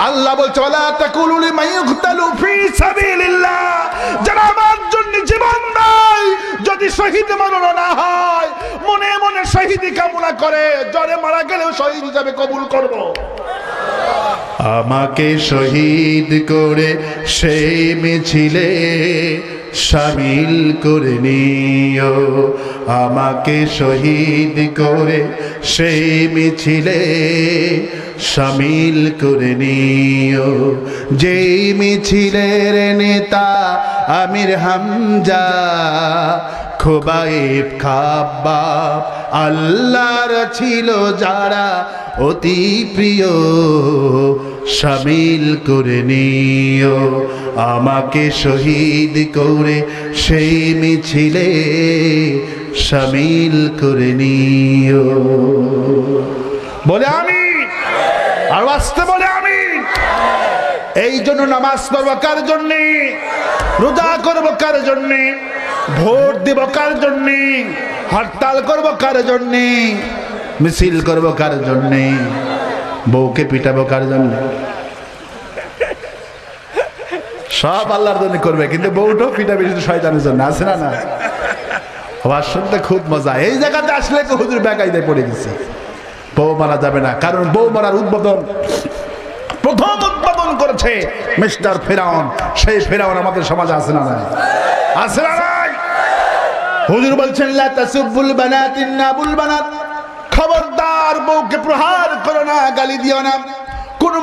আল্লাহ বলছে ওয়ালা তাকুলু লিমান ইউকতালু ফি সাবিলিল্লাহ, যারা আমার জন্য জীবন দেয় যদি শহীদ মরণ না হয় মনে মনে শহীদি কামনা করে, জ্বরে মারা গেলেও শহীদ হিসাবে কবুল করব। আমাকে শহীদ করে সেই মিছিলে শামিল করে নিও, আমাকে শহীদ করে সেই মিছিলে শামিল করে নিও। যেই মিছিলের নেতা আমির হামজা, খোবাইব খাব্বাব আল্লাহর ছিল যারা অতি প্রিয়, শামিল করে নিও। আমাকে শহীদ করে সেই মিছিলে শামিল করে নিও। বলে আমি আর আসতে বলে আমি। এই জন্য নামাজ পড়বো কার জন্যে, রোজা করবো কার জন্যে, ভোট দিব কার জন্যে, হরতাল করবো কার জন্যে, মিছিল করবো কার জন্যে, বউকে পিটাবো কার জন্যে? সব আল্লাহর জন্য করবে, কিন্তু বউটাও পিটাবি শয়তানের জন্য, আছে না? না, আওয়াজ শুনতে খুব মজা। এই জায়গাতে আসলে তো হুজুর বেকায়দায় পড়ে গেছি। বউ মারা যাবে না, কারণ বউ মারার উদ্বোধন প্রথম উদ্বোধন করেছে মিস্টার ফেরাউন। সেই ফেরাউন আমাদের সমাজে আছে না? নাই, আছে না? নাই। হুজুর বলছেন লা তাসুবুল বানাত ইন্নাবুল বানাত, খবরদার বউকে প্রহার করো না, গালি দিও না। কোন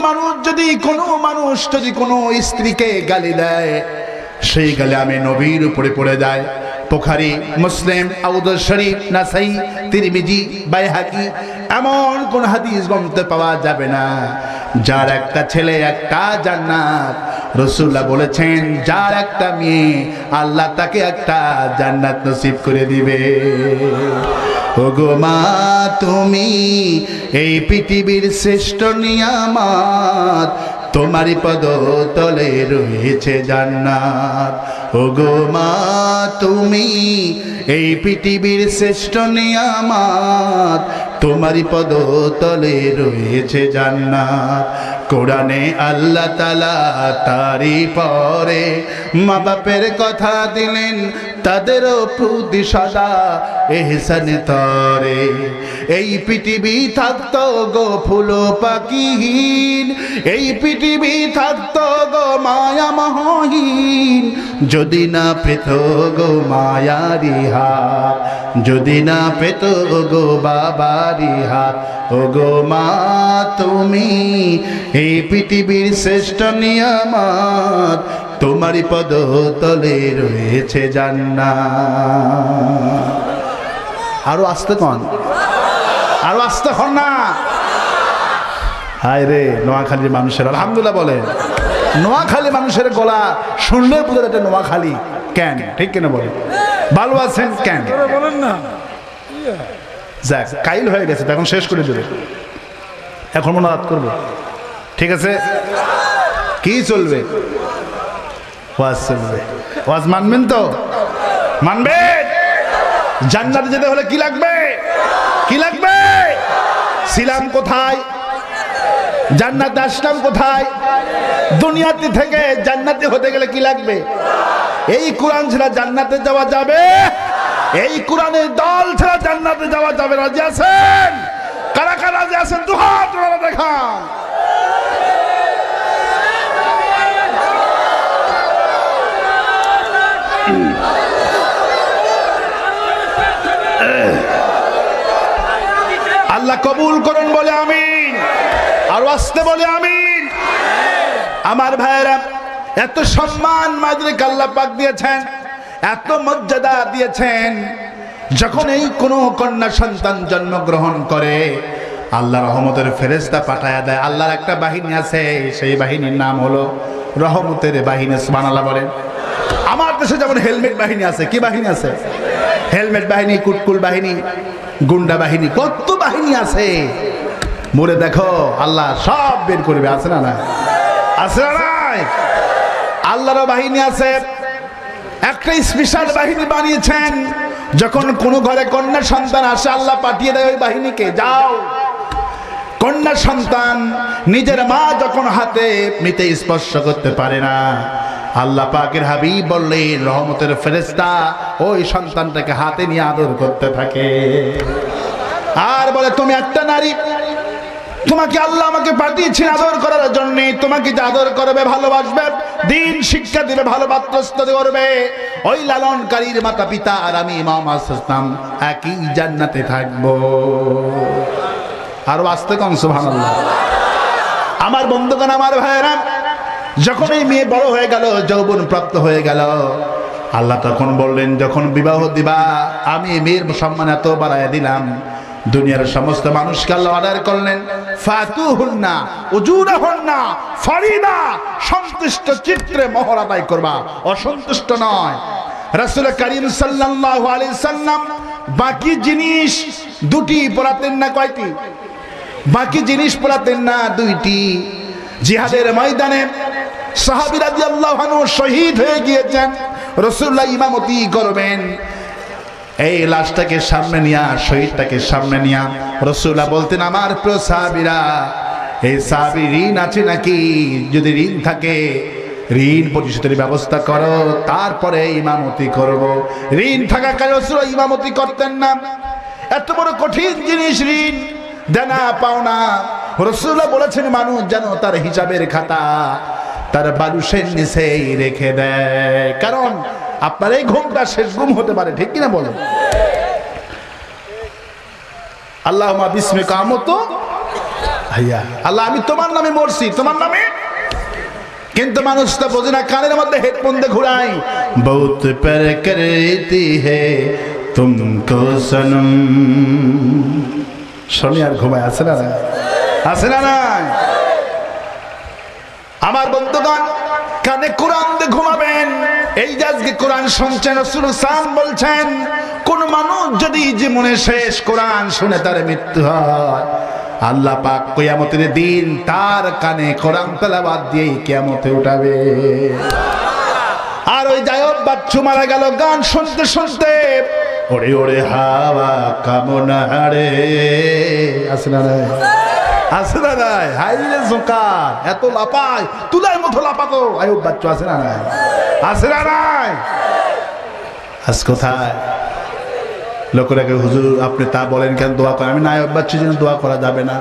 মানুষ যদি কোনো স্ত্রীকে গালি দেয়, সেই গালি আমি নবীর উপরে পড়ে যায়। বুখারী, মুসলিম, আবু দাউদ শরীফ, নাসাই, তিরমিজি, বাইহাকি, এমন কোন হাদিস গ্রন্থে পাওয়া যাবে না যার একটা ছেলে একটা জান্নাত। রাসূলুল্লাহ বলেছেন যার একটা মেয়ে আল্লাহ তাকে একটা জান্নাত নসিব করে দিবে। ওগো মা তুমি এই পৃথিবীর শ্রেষ্ঠ নিয়ামত, তোমারই পদতলে রয়েছে জান্নাত। ওগো মা তুমি এই পৃথিবীর শ্রেষ্ঠ নিয়ামত, তোমারই পদতলে রয়েছে জান্নাত। কোরআনে আল্লাহ তাআলা তারই পরে মা বাপের কথা দিলেন, তাদেরও প্রতি সদা ইহসান তরে। এই পৃথিবী থাকতো গো ফুল পাখিহীন, এই পৃথিবী থাকতো গো মায়া মহীন, যদি না পেত গো মায়ারি হাত, যদি না পেত গো বাবারি হাত। ও গো মা তুমি এই পৃথিবীর শ্রেষ্ঠ নিয়ামত, তোমারই পদতলে রয়েছে জান্নাত। আরো আস্তে কন, আরো আস্তে কন না। হায় রে নোয়াখালীর মানুষের আলহামদুলিল্লাহ বলে। নোয়াখালী মানুষের গলা শুনলে বুঝে যাচ্ছে নোয়াখালী কেন, ঠিক কেন বলে? ভালো আছেন কেন বলেন না? যাক, কাইল হয়ে গেছে, এখন শেষ করে দেবে, এখন মোনাজাত করবো, ঠিক আছে? কি চলবে? ওয়াজ চলবে। ওয়াজ মানবেন তো? মানবেন? জান্নাতে যেতে হলে কি লাগবে? কি লাগবে? ছিলাম কোথায়? জান্নাতে আসলাম কোথায়? দুনিয়াতে থেকে জান্নাতে হতে গেলে কি লাগবে? এই কোরআন ছাড়া জান্নাতে যাওয়া যাবে? এই কোরআনের দল ছাড়া জান্নাতে যাওয়া যাবে? রাজি আছেন? কারা কারা রাজি আছেন? দুহাত তোলা দেখান। আল্লাহ কবুল করুন বলে আমিন, আর আসতে বলে আমিন। আমার ভাইয়েরা, এত সম্মান মাদ্রিক আল্লাহ পাক দিয়েছেন, এত মর্যাদা দিয়েছেন। যখন এই কোনো কন্যা সন্তান জন্মগ্রহণ করে, আল্লাহ রহমতের ফেরেশতা পাঠায়া দেয়। আল্লাহর একটা বাহিনী আছে, সেই বাহিনীর নাম হলো রহমতের বাহিনী। সুবহানাল্লাহ বলেন। আমার দেশে যেমন হেলমেট বাহিনী আছে, কি বাহিনী আছে? হেলমেট বাহিনী, কুটকুল বাহিনী, গুন্ডা বাহিনী, কত বাহিনী আছে। মোরে দেখো আল্লাহ সব বের করবে, আছে না? না আছে না? নাই? আল্লাহর বাহিনী আছে, একটা স্পেশাল বাহিনী বানিয়েছেন। যখন কোনো ঘরে কন্যা সন্তান আসে, আল্লাহ পাঠিয়ে দেয় ওই বাহিনীকে, যাও কন্যা সন্তান নিজের মা যখন হাতে নিতে স্পর্শ করতে পারে না, আল্লাহ পাকের হাবিব বললেন রহমতের ফেরেশতা ওই সন্তানটাকে হাতে নিয়ে আদর করতে থাকে। আর বলে তুমি একটা নারী, তোমাকে আল্লাহ আমাকে পাঠিয়েছেন আদর করার জন্য, তোমাকে যে আদর করবে, ভালোবাসবে, দিন শিক্ষা দিবে, ভালো পাত্রস্থ করবে, ওই লালনকারীর মাতা পিতা আর আমি ইমাম আসলাম একই জান্নাতে থাকবো। আর আসতে কম সুবহানাল্লাহ। আমার বন্ধুগণ, আমার ভাইয়েরা, যখন এই মেয়ে বড় হয়ে গেল, যৌবন প্রাপ্ত হয়ে গেল, আল্লাহ তখন বললেন যখন বিবাহ দিবা আমি মেয়ের সম্মান এত বাড়াইয়া দিলাম, দুনিয়ার সমস্ত মানুষকে আল্লাহ অর্ডার করলেন ফাতুহুন্না উজুরাহুন্না ফারিদা, সন্তুষ্ট চিত্রে মোহর আদায় করবা, অসন্তুষ্ট নয়। রাসূল করিম সাল্লাল্লাহু আলাইহি সাল্লাম বাকি জিনিস দুটি পড়াতেন না, কয়টি? বাকি জিনিস পড়াতেন না, দুইটি। জিহাদের ময়দানে সাহাবী রাদিয়াল্লাহু আনহু শহীদ হয়ে গিয়েছেন, রাসূলুল্লাহ ইমামতি করবেন, এই লাশটাকে সামনে নিয়া, শহীদটাকে সামনে নিয়া রাসূলুল্লাহ বলতেন আমার প্রিয় সাহাবীরা, এই সাহাবী ঋণ আছে নাকি? যদি ঋণ থাকে ঋণ পরিশোধের ব্যবস্থা করো, তারপরে ইমামতি করব। ঋণ থাকা কারণে রাসূলুল্লাহ ইমামতি করতেন না। এত বড় কঠিন জিনিস ঋণ, দেনা পাওনা। রাসূলুল্লাহ বলেছেন মানুষ যেন তার হিসাবের খাতা তার বালুসের নিচেই রেখে দেয়, কারণ আপনার এই ঘুমটা শেষ ঘুম হতে পারে, ঠিক কিনা বলেন? আল্লাহুম্মা বিসমিকা আমুতু, ভাইয়া আল্লাহ আমি তোমার নামে মরছি, তোমার নামে। কিন্তু মানুষ তো বোঝে না, কানের মধ্যে হেডফোন দিয়ে ঘুরাই, বহুত প্যার করতি হে তুমকো সনম, শোনে আর ঘুমায়, আছে না? আছে না? আমার বন্ধুগণ, কানে কোরআন দিয়ে ঘুমাবেন। এই যে আজকে কোরআন শুনছেন, রাসূল সাল্লাল্লাহু বলছেন কোন মানুষ যদি জীবনে শেষ কোরআন শুনে তার মৃত্যু হয়, আল্লাহ পাক কিয়ামতের দিন তার কানে কোরআন তেলাওয়াত দিয়ে কিয়ামতে উঠাবে। আর ওই জায়ব বাচ্চু মারা গেল গান শুনতে শুনতে, ওরে ওরে হাওয়া কামনা রে, আছে না? আছে না? নাই হাইরে জোকার এত লাপায়, তুলার মতো লাপাতো আয়ুব বাচ্চু, আছে না? নাই আছে না? নাই আজ কোথায়? লোকেরা হুজুর আপনি তা বলেন কেন, দোয়া করেন? আমি না, আয়ুব বাচ্চুর জন্য দোয়া করা যাবে না।